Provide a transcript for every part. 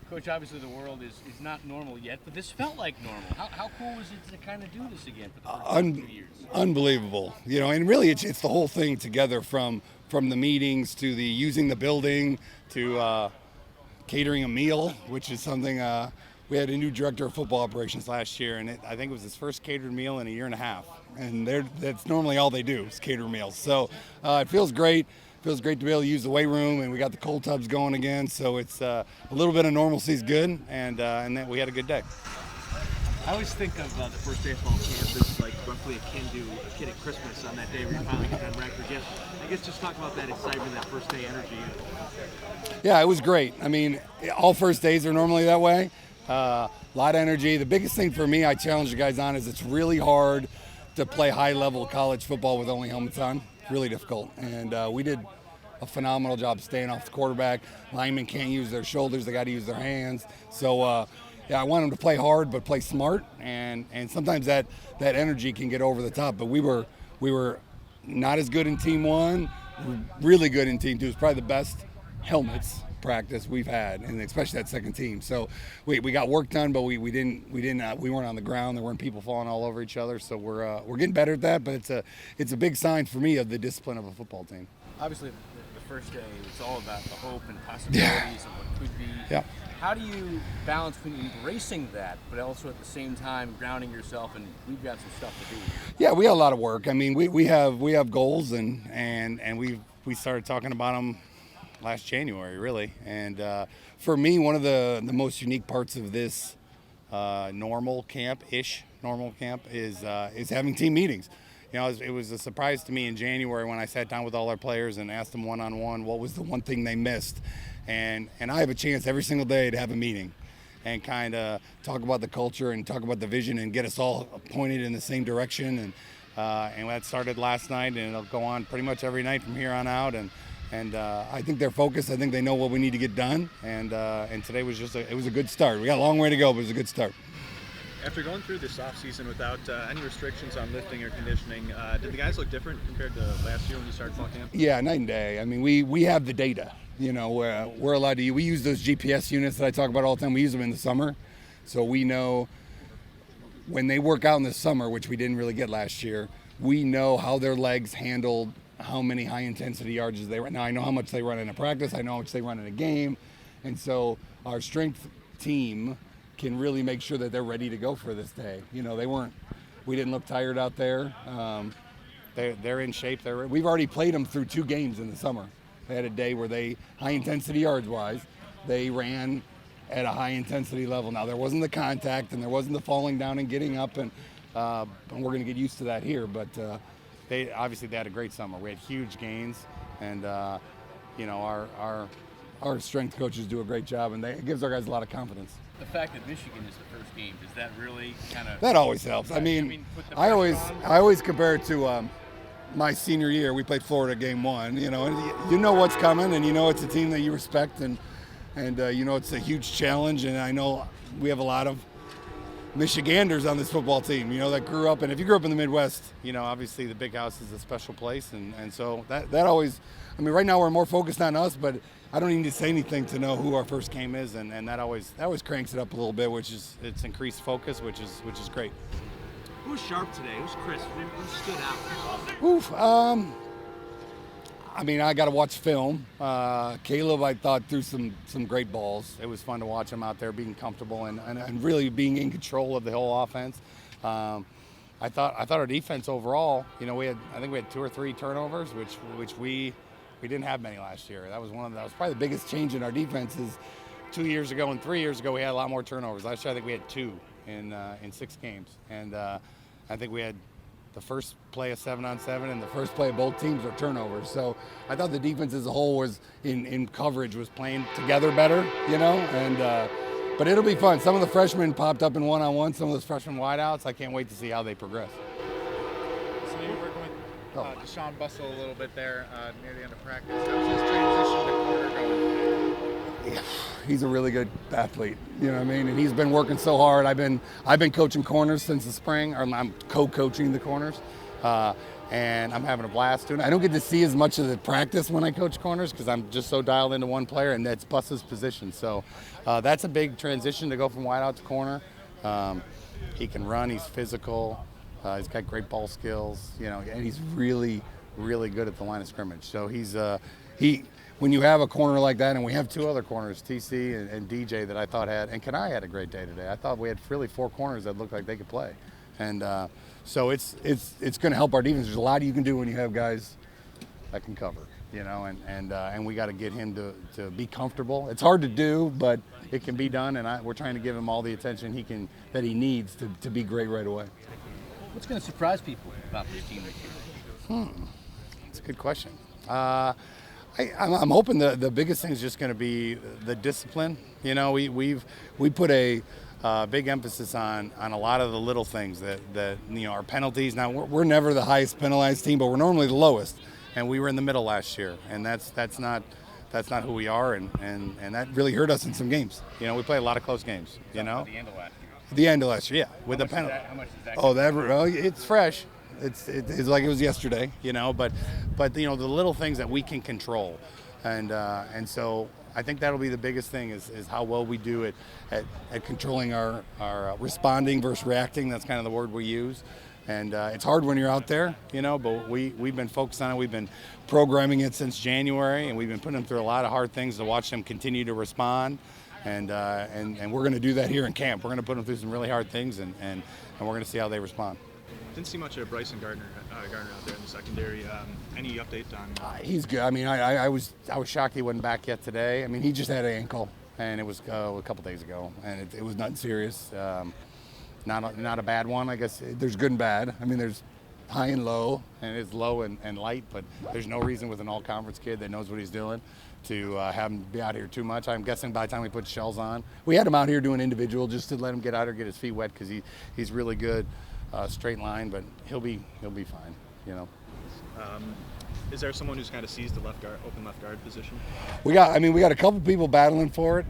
Coach, obviously the world is not normal yet, but this felt like normal. How cool was it to kind of do this again for the first 2 years? Unbelievable, and really it's the whole thing together from the meetings to the using the building to catering a meal, which is something we had a new director of football operations last year, and I think it was his first catered meal in a year and a half. And that's normally all they do is cater meals. So it feels great. Feels great to be able to use the weight room, and we got the cold tubs going again. So it's a little bit of normalcy is good, and then we had a good day. I always think of the first day of fall camp as like roughly akin to a kid at Christmas on that day where you finally get that record. Yes, I guess just talk about that excitement, that first day energy. Yeah, it was great. I mean, all first days are normally that way. A lot of energy. The biggest thing for me, I challenge the guys on, is it's really hard to play high-level college football with only helmets on. Really difficult. And we did a phenomenal job staying off the quarterback. Linemen can't use their shoulders. They got to use their hands. So, yeah, I want them to play hard but play smart. And sometimes that energy can get over the top. But we were not as good in Team 1, really good in Team 2. It's probably the best helmets practice we've had, and especially that second team. So we got work done, but we weren't on the ground. There weren't people falling all over each other. So we're getting better at that. But it's a big sign for me of the discipline of a football team. Obviously, the first day it's all about the hope and possibilities of what could be. Yeah. How do you balance between embracing that, but also at the same time grounding yourself? And we've got some stuff to do. Yeah, we got a lot of work. I mean, we have goals, and we started talking about them last January, really. And for me, one of the most unique parts of this normal camp is having team meetings. It was a surprise to me in January when I sat down with all our players and asked them one-on-one what was the one thing they missed. And I have a chance every single day to have a meeting and kind of talk about the culture and talk about the vision and get us all pointed in the same direction. And that started last night, and it'll go on pretty much every night from here on out. And I think they're focused. I think they know what we need to get done. And today was it was a good start. We got a long way to go, but it was a good start. After going through this offseason without any restrictions on lifting or conditioning, did the guys look different compared to last year when you started fall camp? Yeah, night and day. I mean, we have the data. We're allowed to. We use those GPS units that I talk about all the time. We use them in the summer, so we know when they work out in the summer, which we didn't really get last year. We know how their legs handled how many high-intensity yards they run. Now, I know how much they run in a practice. I know how much they run in a game. And so our strength team can really make sure that they're ready to go for this day. We didn't look tired out there. They're in shape. We've already played them through 2 games in the summer. They had a day where high-intensity yards-wise, they ran at a high-intensity level. Now, there wasn't the contact, and there wasn't the falling down and getting up, and we're going to get used to that here. But they had a great summer. We had huge gains, and our strength coaches do a great job, and it gives our guys a lot of confidence. The fact that Michigan is the first game, does that really kind of? That always helps. I always compare it to my senior year. We played Florida game 1. And you know what's coming, and it's a team that you respect, and it's a huge challenge. And I know we have a lot of Michiganders on this football team, that grew up. And if you grew up in the Midwest, obviously the Big House is a special place. And so that always, right now we're more focused on us, but I don't even need to say anything to know who our first game is. And that always cranks it up a little bit, it's increased focus, which is great. Who was sharp today? Who was crisp? Who stood out? Oof. I got to watch film. Caleb, I thought, threw some great balls. It was fun to watch him out there being comfortable and really being in control of the whole offense. I thought our defense overall, I think we had 2 or 3 turnovers, which we didn't have many last year. That was probably the biggest change in our defense is 2 years ago and 3 years ago we had a lot more turnovers. Last year I think we had 2 in 6 games, and I think we had the first play of 7-on-7 and the first play of both teams were turnovers. So I thought the defense as a whole was in coverage was playing together better, but it'll be fun. Some of the freshmen popped up in one-on-one, some of those freshman wideouts. I can't wait to see how they progress. So you were working with Deshaun Bustle a little bit there near the end of practice. How was his transition to corner going? Yeah, he's a really good athlete, and he's been working so hard. I've been coaching corners since the spring, or I'm co-coaching the corners. and I'm having a blast doing it. I don't get to see as much of the practice when I coach corners because I'm just so dialed into one player, and that's Bus's position. So that's a big transition to go from wide out to corner. He can run. He's physical. He's got great ball skills, and he's really, really good at the line of scrimmage. So when you have a corner like that, and we have two other corners, TC and DJ, that I thought and Kanai had a great day today. I thought we had really 4 corners that looked like they could play, and so it's going to help our defense. There's a lot you can do when you have guys that can cover, and we got to get him to be comfortable. It's hard to do, but it can be done, and we're trying to give him all the attention that he needs to be great right away. What's going to surprise people about this team this year? That's a good question. I'm hoping the biggest thing is just going to be the discipline. We put a big emphasis on a lot of the little things that our penalties. Now we're never the highest penalized team, but we're normally the lowest, and we were in the middle last year, and that's not who we are, and that really hurt us in some games. We play a lot of close games. At the end of last year. The end of last year, yeah, with the penalty. How much is that? It's fresh. It's like it was yesterday, but the little things that we can control, and so I think that'll be the biggest thing is how well we do at controlling our responding versus reacting. That's kind of the word we use, and it's hard when you're out there, but we've been focused on it. We've been programming it since January, and we've been putting them through a lot of hard things to watch them continue to respond. And we're going to do that here in camp. We're going to put them through some really hard things, and we're going to see how they respond. Didn't see much of Bryson Gardner out there in the secondary. Any update on? He's good. I mean, I was shocked he wasn't back yet today. I mean, he just had an ankle, and it was a couple days ago, and it was nothing serious. Not a bad one. I guess there's good and bad. I mean, there's high and low, and it's low and light, but there's no reason with an all-conference kid that knows what he's doing to have him be out here too much. I'm guessing by the time we put shells on, we had him out here doing individual just to let him get out here, get his feet wet, because he's really good straight line, but he'll be fine. Is there someone who's kind of seized the open left guard position? We got a couple people battling for it.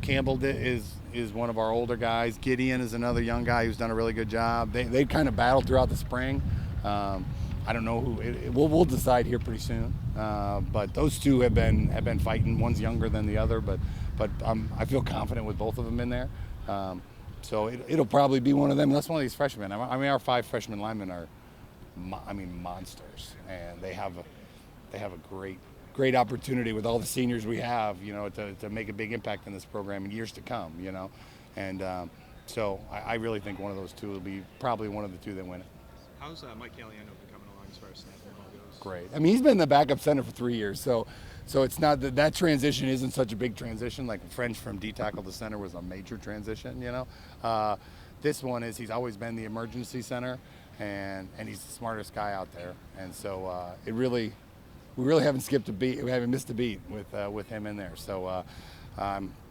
Campbell is one of our older guys. Gideon is another young guy who's done a really good job. They kind of battled throughout the spring. I don't know who. We'll decide here pretty soon. But those two have been fighting. One's younger than the other, but I feel confident with both of them in there. So it'll probably be one of them. That's one of these freshmen. I mean, our 5 freshman linemen are, monsters, and they have a great opportunity with all the seniors we have, to make a big impact in this program in years to come, and so I really think one of those two will be probably one of the two that win it. How's Mike Caliendo coming along as far as snapping the ball goes? Great. I mean, he's been the backup center for 3 years, so it's not that transition isn't such a big transition. Like French from D tackle to center was a major transition, This one is he's always been the emergency center, and he's the smartest guy out there, and so we really haven't skipped a beat. We haven't missed a beat with him in there. So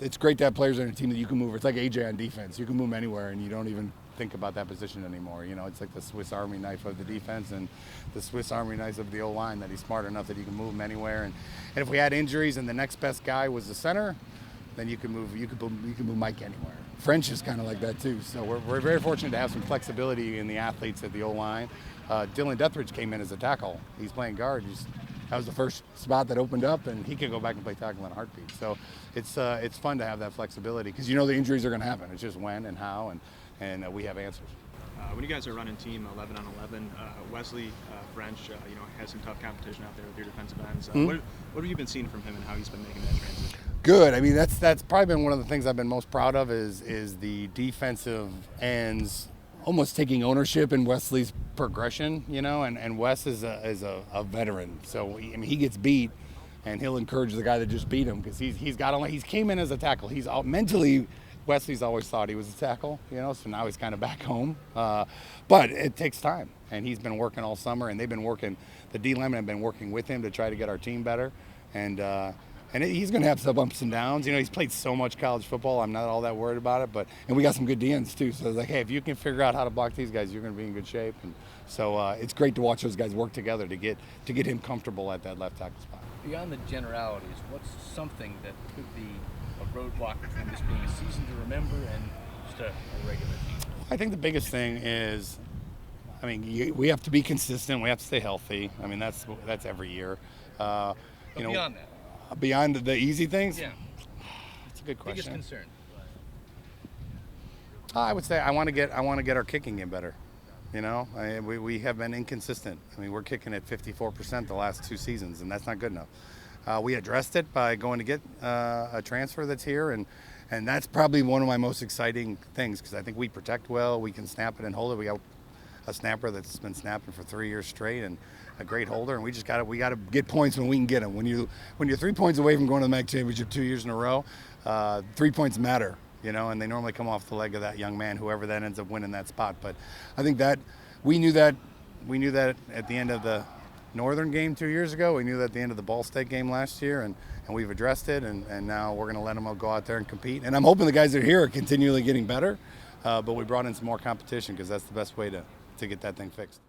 it's great to have players on a team that you can move. It's like AJ on defense. You can move him anywhere, and you don't even think about that position anymore. It's like the Swiss Army knife of the defense and the Swiss Army knife of the O-line, that he's smart enough that you can move him anywhere. And if we had injuries and the next best guy was the center, then you can move Mike anywhere. French is kind of like that too. So we're very fortunate to have some flexibility in the athletes at the O-line. Dylan Dethridge came in as a tackle. He's playing guard. That was the first spot that opened up, and he could go back and play tackle in a heartbeat. So it's fun to have that flexibility, because the injuries are going to happen. It's just when and how, and we have answers. When you guys are running team 11 on 11, Wesley French, has some tough competition out there with your defensive ends. What have you been seeing from him, and how he's been making that transition? Good. I mean, that's probably been one of the things I've been most proud of is the defensive ends almost taking ownership in Wesley's progression, and Wes is a veteran. So he gets beat, and he'll encourage the guy that just beat him, because he's came in as a tackle. He's mentally, Wesley's always thought he was a tackle, so now he's kind of back home. But it takes time, and he's been working all summer, and the D linemen have been working with him to try to get our team better, and he's going to have some ups and downs. He's played so much college football. I'm not all that worried about it. And we got some good DNs too. So it's like, hey, if you can figure out how to block these guys, you're going to be in good shape. And so it's great to watch those guys work together to get him comfortable at that left tackle spot. Beyond the generalities, what's something that could be a roadblock between this being a season to remember and just a regular season? I think the biggest thing is, I mean, we have to be consistent. We have to stay healthy. I mean, that's every year. But beyond that, Beyond the easy things. yeah, That's a good biggest question. concern. I would say I want to get our kicking game better. You know, we have been inconsistent. I mean, we're kicking at 54% the last 2 seasons, and that's not good enough. We addressed it by going to get a transfer that's here, and that's probably one of my most exciting things because I think we protect well. We can snap it and hold it. We got a snapper that's been snapping for 3 years straight and a great holder, and we got to get points when we can get them. When you're 3 points away from going to the MAC championship 2 years in a row, 3 points matter. You know, and they normally come off the leg of that young man, whoever that ends up winning that spot. But I think that we knew that at the end of the Northern game 2 years ago. We knew that at the end of the Ball State game last year, and we've addressed it, and now we're going to let them go out there and compete. And I'm hoping the guys that are here are continually getting better, but we brought in some more competition because that's the best way to get that thing fixed.